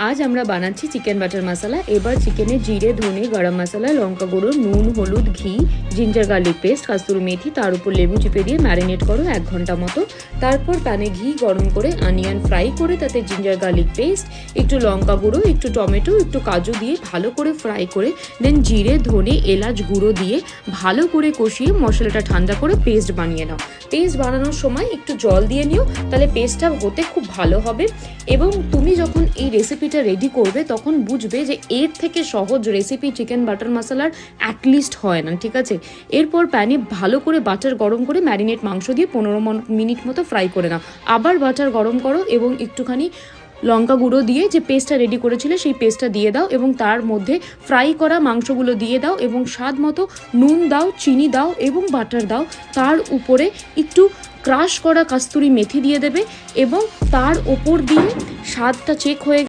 আজ আমরা বানাচ্ছি চিকেন বাটার মশলা। এবার চিকেনে জিরে, ধনে, গরম মশলা, লঙ্কা গুঁড়ো, নুন, হলুদ, ঘি, জিঞ্জার গার্লিক পেস্ট, কাস্তুরি মেথি, তার উপর লেবু চিপে দিয়ে ম্যারিনেট করো 1 ঘন্টা মতো। তারপর প্যানে ঘি গরম করে অনিয়ন ফ্রাই করে তাতে জিঞ্জার গার্লিক পেস্ট, একটু লঙ্কা গুঁড়ো, একটু টমেটো, একটু কাজু দিয়ে ভালো করে ফ্রাই করে দেন জিরে, ধনে, এলাচ গুঁড়ো দিয়ে ভালো করে কষিয়ে মশলাটা ঠান্ডা করে পেস্ট বানিয়ে নাও। পেস্ট বানানোর সময় একটু জল দিয়ে নিও, তাহলে পেস্টটা হতে খুব ভালো হবে। এবং তুমি যখন এই রেসিপিটা রেডি করবে তখন বুঝবে যে এর থেকে সহজ রেসিপি চিকেন বাটার মশলার অ্যাটলিস্ট হয় না, ঠিক আছে। এরপর প্যানে ভালো করে বাটার গরম করে ম্যারিনেট মাংস দিয়ে 15 মিনিট মতো ফ্রাই করে নাও। আবার বাটার গরম করো এবং একটুখানি লঙ্কা গুঁড়ো দিয়ে যে পেস্টটা রেডি করেছিলে সেই পেস্টটা দিয়ে দাও এবং তার মধ্যে ফ্রাই করা মাংসগুলো দিয়ে দাও এবং স্বাদ মতো নুন দাও, চিনি দাও এবং বাটার দাও। তার উপরে একটু ক্রাশ করা কাস্তুরি মেথি দিয়ে দেবে এবং তার ওপর দিয়ে স্বাদটা চেক হয়ে